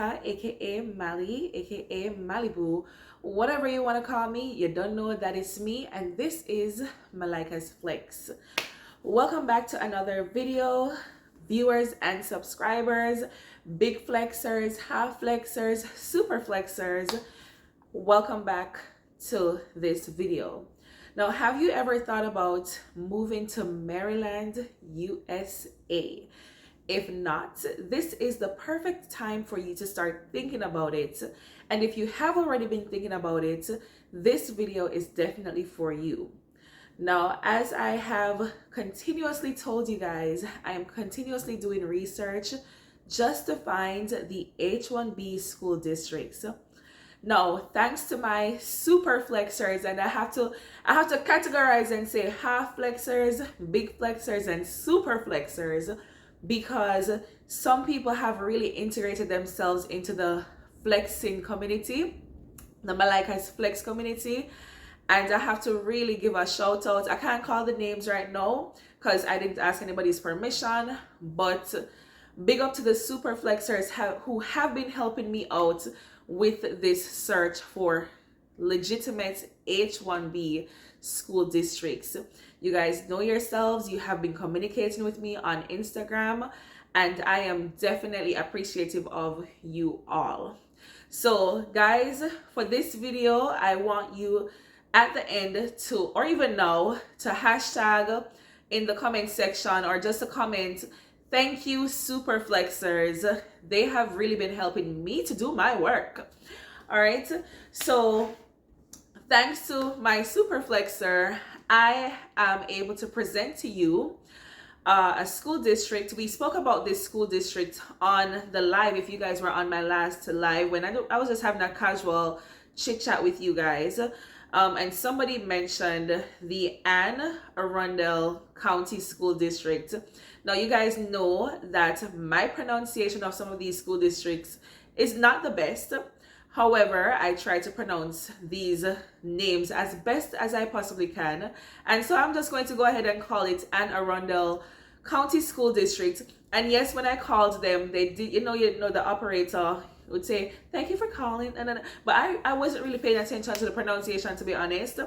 Malika, aka Mali, aka Malibu, whatever you want to call me. You don't know that it's me, and this is Malika's Flex. Welcome back to another video, viewers and subscribers, big flexers, half flexers, super flexers. Welcome back to this video. Now, have you ever thought about moving to Maryland, USA? If not, this is the perfect time for you to start thinking about it. And if you have already been thinking about it, this video is definitely for you. Now, as I have continuously told you guys, I am continuously doing research just to find the H1B school districts. Now, thanks to my super flexers, and I have to categorize and say half flexers, big flexers, and super flexers, because some people have really integrated themselves into the flexing community, the Malika's Flex community, and I have to really give a shout out. I can't call the names right now because I didn't ask anybody's permission, but big up to the super flexers who have been helping me out with this search for legitimate H1B school districts. You guys know yourselves. You have been communicating with me on Instagram, and I am definitely appreciative of you all. So guys, for this video, I want you at the end to, or even now, to hashtag in the comment section or just a comment, "Thank you, super flexers. They have really been helping me to do my work." All right. So thanks to my super flexer, I am able to present to you a school district. We spoke about this school district on the live, if you guys were on my last live, when I was just having a casual chit chat with you guys. And somebody mentioned the Anne Arundel County School District. Now, you guys know that my pronunciation of some of these school districts is not the best. However, I try to pronounce these names as best as I possibly can. And so I'm just going to go ahead and call it Anne Arundel County School District. And yes, when I called them, they did, you know, the operator would say, "Thank you for calling." But I wasn't really paying attention to the pronunciation, to be honest.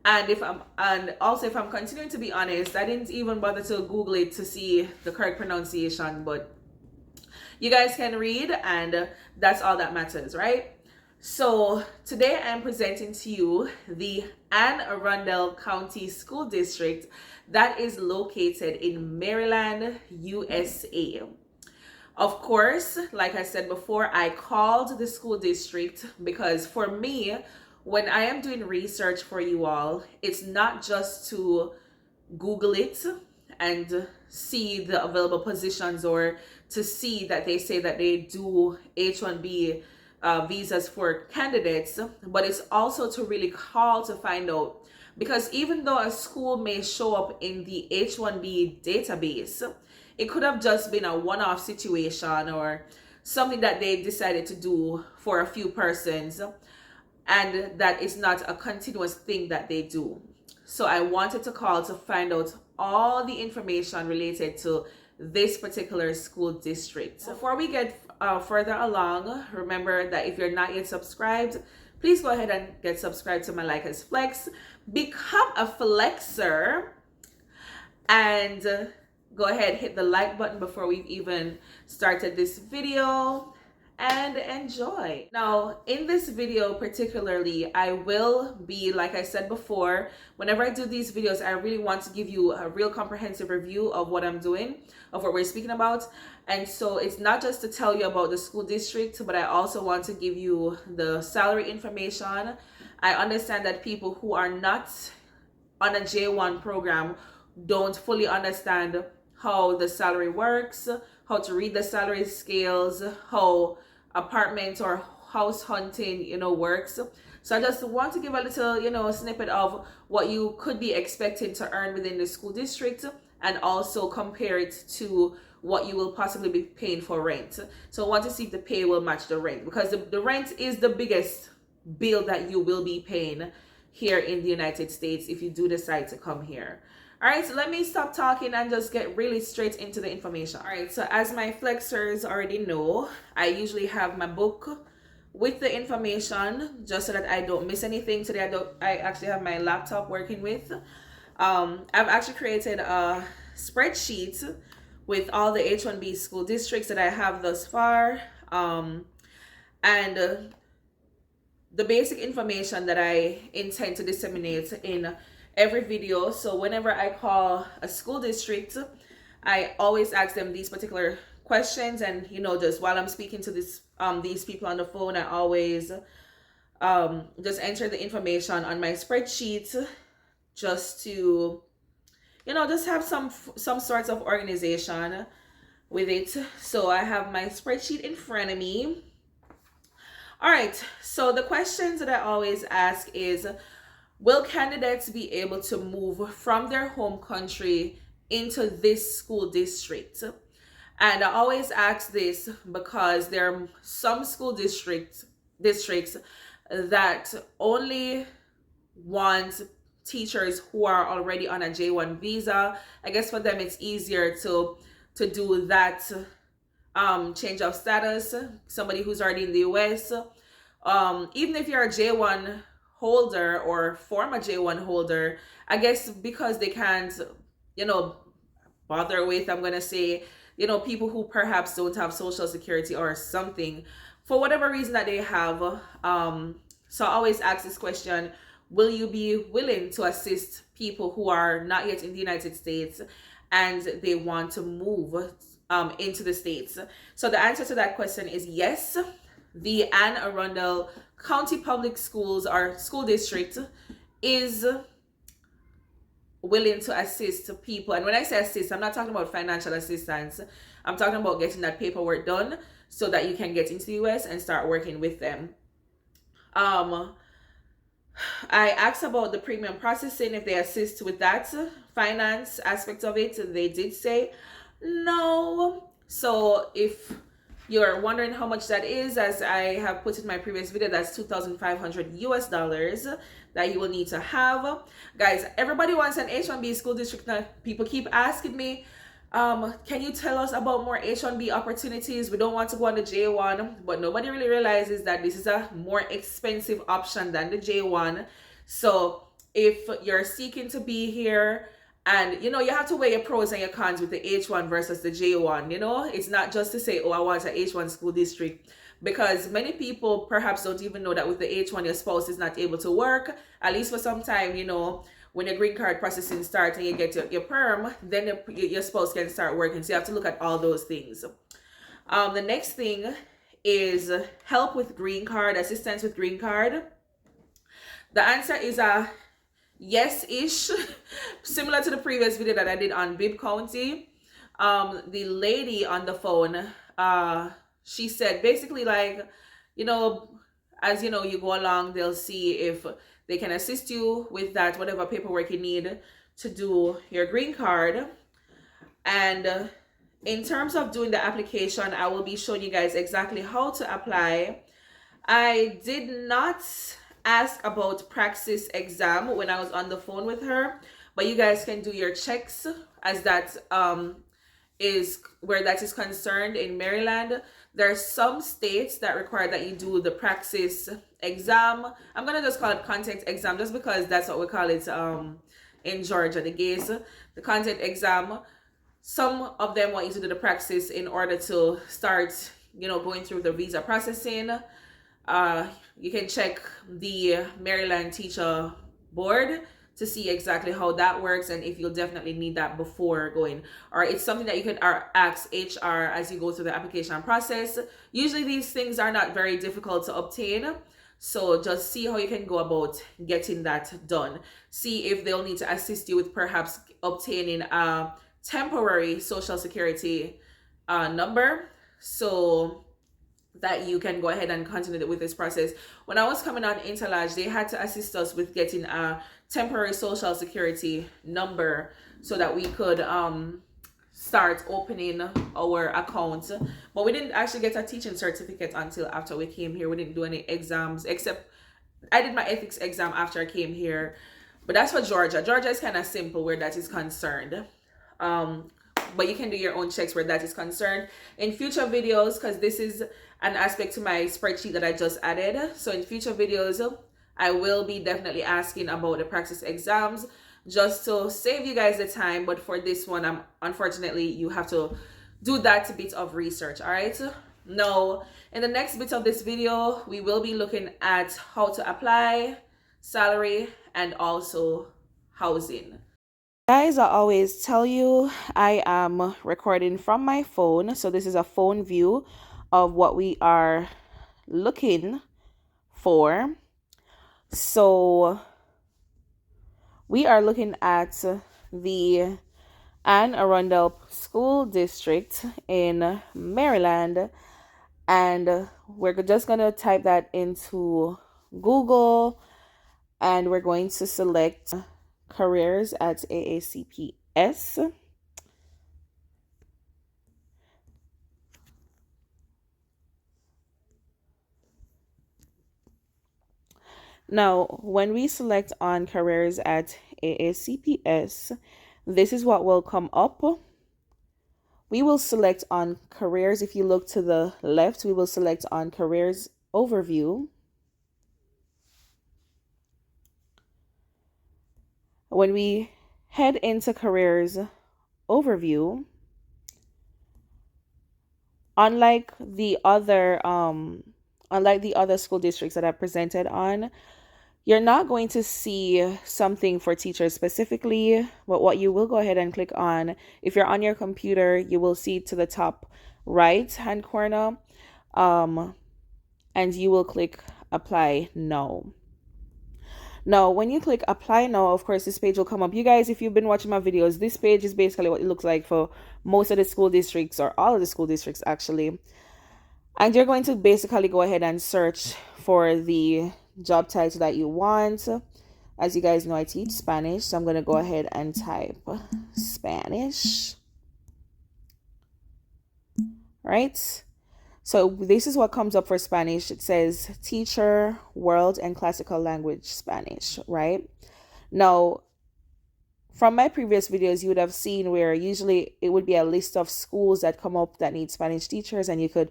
And also if I'm continuing to be honest, I didn't even bother to Google it to see the correct pronunciation, but you guys can read, and that's all that matters, right? So today I'm presenting to you the Anne Arundel County School District that is located in Maryland, USA. Of course, like I said before, I called the school district because for me, when I am doing research for you all, it's not just to Google it and see the available positions or to see that they say that they do H1B visas for candidates, but it's also to really call to find out, because even though a school may show up in the H1B database, it could have just been a one-off situation or something that they decided to do for a few persons, and that is not a continuous thing that they do. So I wanted to call to find out all the information related to this particular school district. Before we get further along, remember that if you're not yet subscribed, please go ahead and get subscribed to Malika's Flex. Become a flexer, and go ahead, hit the like button before we've even started this video, and enjoy. Now, in this video particularly, I will be, like I said before, whenever I do these videos, I really want to give you a real comprehensive review of what I'm doing, of what we're speaking about. And so it's not just to tell you about the school district, but I also want to give you the salary information. I understand that people who are not on a J1 program don't fully understand how the salary works, how to read the salary scales, how apartment or house hunting, works. So I just want to give a little, snippet of what you could be expecting to earn within the school district, and also compare it to what you will possibly be paying for rent. So I want to see if the pay will match the rent, because the rent is the biggest bill that you will be paying here in the United States if you do decide to come here. All right, so let me stop talking and just get really straight into the information. All right, so as my flexers already know, I usually have my book with the information just so that I don't miss anything. Today I actually have my laptop working with. I've actually created a spreadsheet with all the H1B school districts that I have thus far. And the basic information that I intend to disseminate in every video. So whenever I call a school district, I always ask them these particular questions, and just while I'm speaking to these people on the phone, I always just enter the information on my spreadsheet just to just have some sorts of organization with it. So I have my spreadsheet in front of me. All right, so the questions that I always ask is, will candidates be able to move from their home country into this school district? And I always ask this because there are some school districts that only want teachers who are already on a J1 visa. I guess for them it's easier to do that change of status. Somebody who's already in the U.S. Even if you're a J1 holder or former J1 holder, I guess because they can't, bother with, I'm gonna say, people who perhaps don't have social security or something, for whatever reason that they have. So I always ask this question: will you be willing to assist people who are not yet in the United States and they want to move into the States? So the answer to that question is yes. The Anne Arundel County Public Schools, or school district, is willing to assist people. And when I say assist, I'm not talking about financial assistance. I'm talking about getting that paperwork done so that you can get into the US and start working with them. I asked about the premium processing, if they assist with that finance aspect of it. They did say no. So if you're wondering how much that is, as I have put in my previous video, that's $2,500 US that you will need to have. Guys, everybody wants an H1B school district now. People keep asking me, can you tell us about more H1B opportunities? We don't want to go on the J1, but nobody really realizes that this is a more expensive option than the J1. So if you're seeking to be here, and you have to weigh your pros and your cons with the H1 versus the J1. It's not just to say, oh, I want an H1 school district, because many people perhaps don't even know that with the H1 your spouse is not able to work, at least for some time. When your green card processing starts and you get your perm, then your spouse can start working. So you have to look at all those things. The next thing is help with green card, assistance with green card. The answer is a yes-ish, similar to the previous video that I did on Bibb County. The lady on the phone, she said basically, like, as you go along, they'll see if they can assist you with that, whatever paperwork you need to do your green card. And in terms of doing the application, I will be showing you guys exactly how to apply. I did not ask about praxis exam when I was on the phone with her, but you guys can do your checks, as that is where that is concerned. In Maryland, there are some states that require that you do the praxis exam. I'm gonna just call it content exam just because that's what we call it in Georgia, the GACE, the content exam. Some of them want you to do the praxis in order to start going through the visa processing. You can check the Maryland Teacher Board to see exactly how that works and if you'll definitely need that before going. Or it's something that you can ask HR as you go through the application process. Usually these things are not very difficult to obtain. So just see how you can go about getting that done. See if they'll need to assist you with perhaps obtaining a temporary social security number, so that you can go ahead and continue with this process. When I was coming on Interlodge, they had to assist us with getting a temporary social security number so that we could start opening our account. But we didn't actually get a teaching certificate until after we came here. We didn't do any exams, except I did my ethics exam after I came here. But that's for Georgia. Georgia is kind of simple where that is concerned. Um, but you can do your own checks where that is concerned. In future videos, because this is an aspect to my spreadsheet that I just added. So in future videos, I will be definitely asking about the practice exams just to save you guys the time. But for this one, unfortunately, you have to do that bit of research. All right. Now, in the next bit of this video, we will be looking at how to apply, salary, and also housing. Guys, I always tell you I am recording from my phone. So this is a phone view of what we are looking for. So we are looking at the Anne Arundel School District in Maryland. And we're just going to type that into Google. And we're going to select careers at AACPS. Now, when we select on careers at AACPS, this is what will come up. We will select on careers. If you look to the left, we will select on careers overview. When we head into careers overview, unlike the other school districts that I presented on, you're not going to see something for teachers specifically, but what you will go ahead and click on, if you're on your computer, you will see to the top right hand corner, and you will click apply now. Now, when you click apply now, of course, this page will come up. You guys, if you've been watching my videos, this page is basically what it looks like for most of the school districts, or all of the school districts actually. And you're going to basically go ahead and search for the job title that you want. As you guys know, I teach Spanish, so I'm going to go ahead and type Spanish. Right? So this is what comes up for Spanish. It says teacher, world and classical language Spanish, right? Now, from my previous videos, you would have seen where usually it would be a list of schools that come up that need Spanish teachers, and you could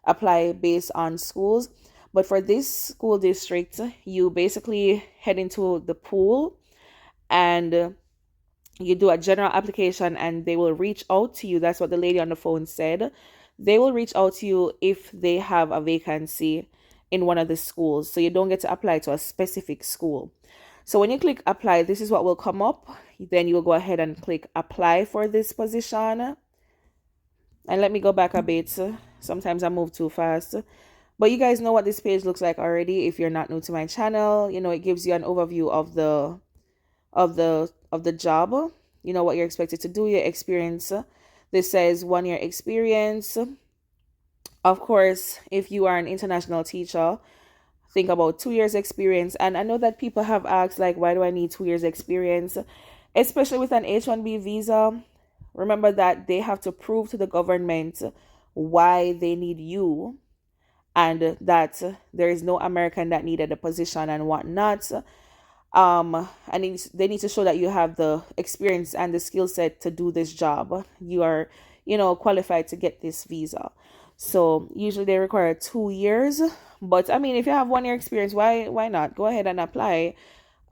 apply based on schools. But for this school district, you basically head into the pool and you do a general application, and they will reach out to you. That's what the lady on the phone said. They will reach out to you if they have a vacancy in one of the schools. So you don't get to apply to a specific school. So when you click apply, this is what will come up. Then you will go ahead and click apply for this position. And let me go back a bit. Sometimes I move too fast. But you guys know what this page looks like already. If you're not new to my channel, you know, it gives you an overview of the job. You know what you're expected to do, your experience. This says 1 year experience. Of course, if you are an international teacher, think about 2 years experience. And I know that people have asked, like, why do I need 2 years experience? Especially with an H1B visa. Remember that they have to prove to the government why they need you, and that there is no American that needed a position and whatnot. And they need to show that you have the experience and the skill set to do this job. You are, qualified to get this visa. So usually they require 2 years, but I mean, if you have 1 year experience, why not go ahead and apply?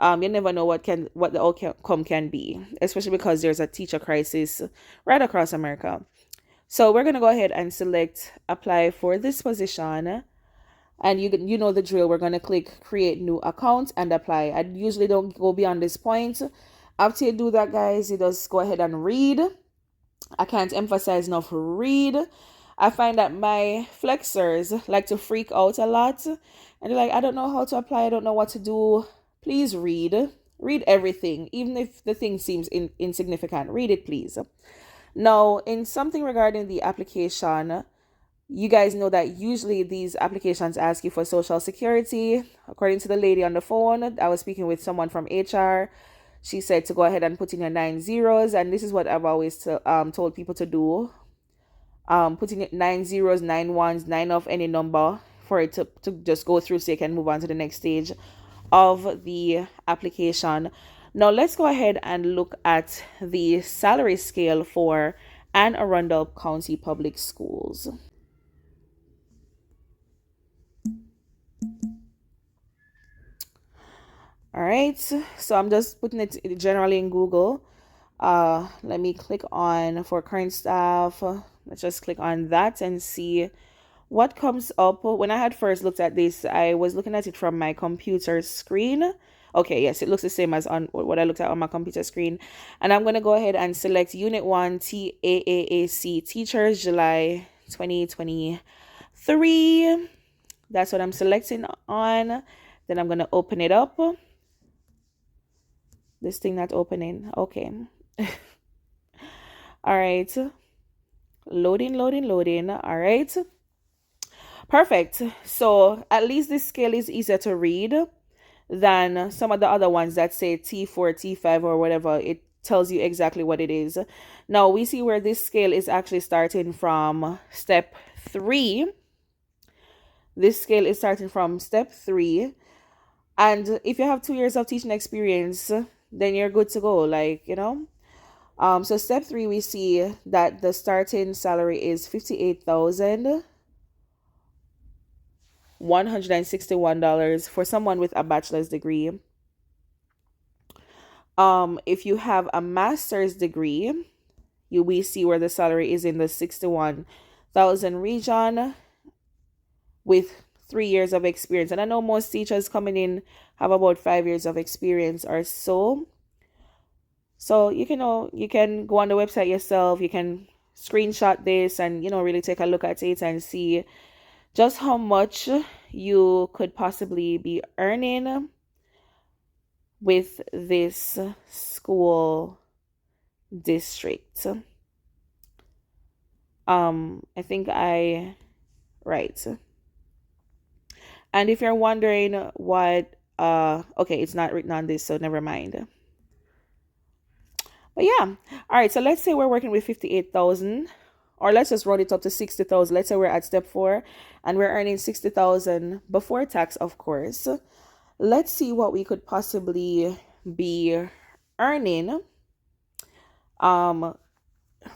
You never know what the outcome can be, especially because there's a teacher crisis right across America. So we're gonna go ahead and select apply for this position. And you know the drill. We're going to click create new account and apply. I usually don't go beyond this point. After you do that, guys, you just go ahead and read. I can't emphasize enough read. I find that my flexers like to freak out a lot. And they're like, I don't know how to apply. I don't know what to do. Please read. Read everything. Even if the thing seems insignificant. Read it, please. Now, in something regarding the application, you guys know that usually these applications ask you for social security. According to the lady on the phone, I was speaking with someone from HR. She said to go ahead and put in your 9 zeros. And this is what I've always told people to do. Put in 9 zeros, 9 ones, 9 of any number for it to just go through so you can move on to the next stage of the application. Now let's go ahead and look at the salary scale for Anne Arundel County Public Schools. All right, so I'm just putting it generally in Google. Let me click on for current staff. Let's just click on that and see what comes up. When I had first looked at this, I was looking at it from my computer screen. Okay, yes, it looks the same as on what I looked at on my computer screen. And I'm going to go ahead and select Unit 1 TAAAC Teachers July 2023. That's what I'm selecting on. Then I'm going to open it up. This thing not opening. Okay. All right. Loading. All right. Perfect. So at least this scale is easier to read than some of the other ones that say T4, T5, or whatever. It tells you exactly what it is. Now we see where this scale is actually starting from step 3. This scale is starting from step 3. And if you have 2 years of teaching experience, then you're good to go. So step 3, we see that the starting salary is $58,161 for someone with a bachelor's degree. If you have a master's degree, we see where the salary is in the 61,000 region with 3 years of experience. And I know most teachers coming in have about 5 years of experience or so. So you can go on the website yourself. You can screenshot this and really take a look at it and see just how much you could possibly be earning with this school district. I think right. And if you're wondering what okay, it's not written on this, so never mind. But yeah, all right, so let's say we're working with 58,000, or let's just roll it up to 60,000. Let's say we're at step 4 and we're earning 60,000 before tax, of course. Let's see what we could possibly be earning. From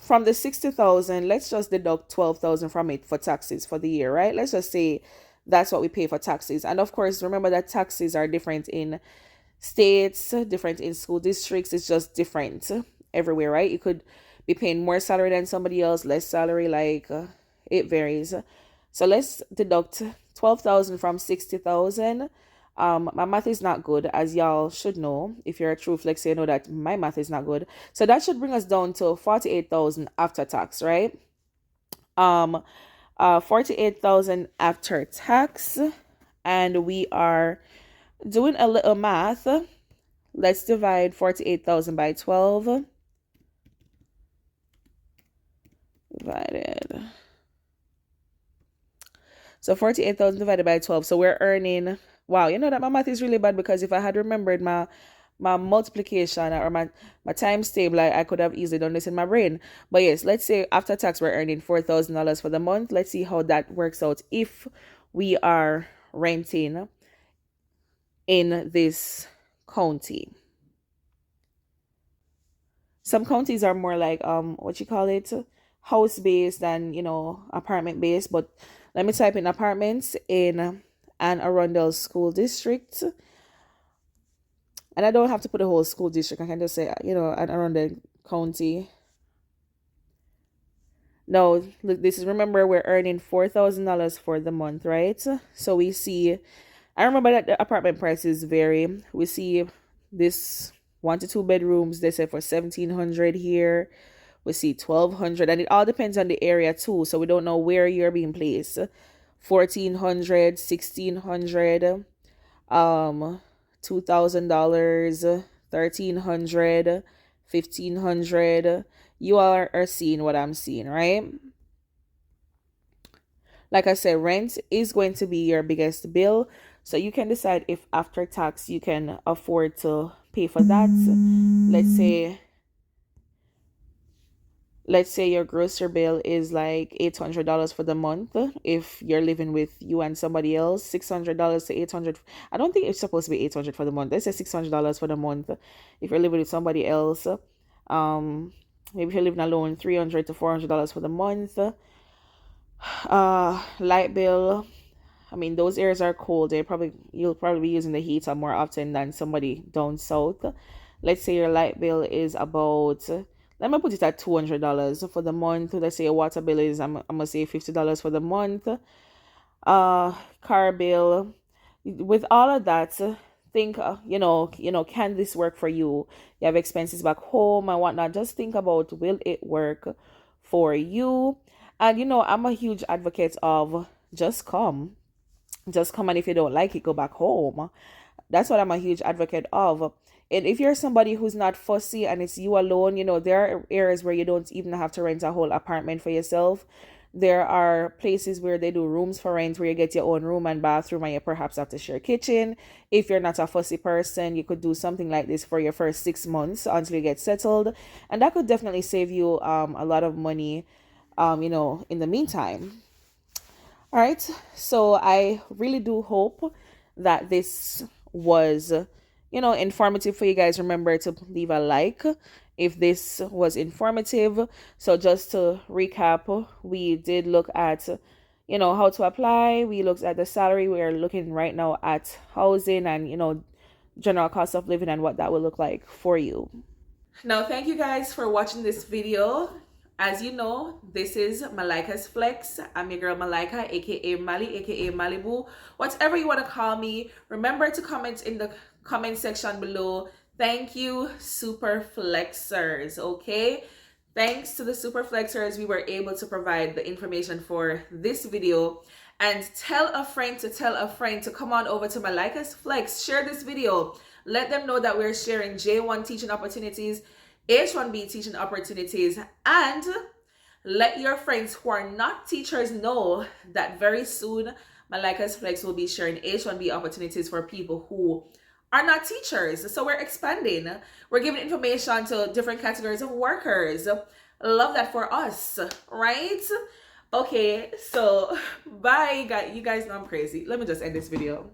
the 60,000, let's just deduct 12,000 from it for taxes for the year, right? Let's just say that's what we pay for taxes. And of course, remember that taxes are different in states, different in school districts. It's just different everywhere, right? You could be paying more salary than somebody else, less salary, it varies. So let's deduct 12,000 from 60,000. My math is not good, as y'all should know. If you're a true flexer, you know that my math is not good. So that should bring us down to 48,000 after tax, right? 48,000 after tax, and we are doing a little math. Let's divide 48,000 by 12. Divided. So 48,000 divided by 12. So we're earning, wow, you know that my math is really bad, because if I had remembered my multiplication or my times table, I could have easily done this in my brain. But yes, let's say after tax we're earning $4,000 for the month. Let's see how that works out if we are renting in this county. Some counties are more like house based than apartment based. But let me type in apartments in Anne Arundel School District. And I don't have to put the whole school district. I can just say, Anne Arundel County. Now, look, remember, we're earning $4,000 for the month, right? So we see, I remember that the apartment prices vary. We see this 1 to 2 bedrooms, they say for $1,700 here. We see $1,200, and it all depends on the area too. So we don't know where you're being placed. $1,400, $1,600, $2,000, $1,300, $1,500. You all are seeing what I'm seeing, right? Like I said, rent is going to be your biggest bill. So you can decide if after tax you can afford to pay for that. Let's let's say your grocery bill is like $800 for the month. If you're living with you and somebody else, $600 to 800. I don't think it's supposed to be 800 for the month. Let's say $600 for the month. If you're living with somebody else, maybe if you're living alone, $300 to $400 for the month. Light bill. I mean, those areas are cold. You'll probably be using the heater more often than somebody down south. Let's say your light bill is about, let me put it at $200 for the month. Let's say your water bill is, I'm gonna say $50 for the month. Car bill. With all of that, think, can this work for you? You have expenses back home and whatnot. Just think about, will it work for you? And I'm a huge advocate of just come. Just come, and if you don't like it, go back home. That's what I'm a huge advocate of. And if you're somebody who's not fussy and it's you alone, there are areas where you don't even have to rent a whole apartment for yourself. There are places where they do rooms for rent where you get your own room and bathroom and you perhaps have to share a kitchen. If you're not a fussy person, you could do something like this for your first 6 months until you get settled. And that could definitely save you a lot of money, in the meantime. All right. So I really do hope that this was, informative for you guys. Remember to leave a like if this was informative. So just to recap, we did look at, how to apply. We looked at the salary. We are looking right now at housing and, general cost of living and what that will look like for you. Now, thank you guys for watching this video. As you know, this is Malika's Flex. I'm your girl Malika, aka Mali, aka Malibu. Whatever you want to call me, remember to comment in the comment section below. Thank you, Super Flexers, okay? Thanks to the Super Flexers, we were able to provide the information for this video. And tell a friend to come on over to Malika's Flex. Share this video. Let them know that we're sharing J1 teaching opportunities, H1B teaching opportunities, and let your friends who are not teachers know that very soon Malika's Flex will be sharing H1B opportunities for people who are not teachers. So we're expanding. We're giving information to different categories of workers. Love that for us, right? Okay, so bye, guys. You guys know I'm crazy. Let me just end this video.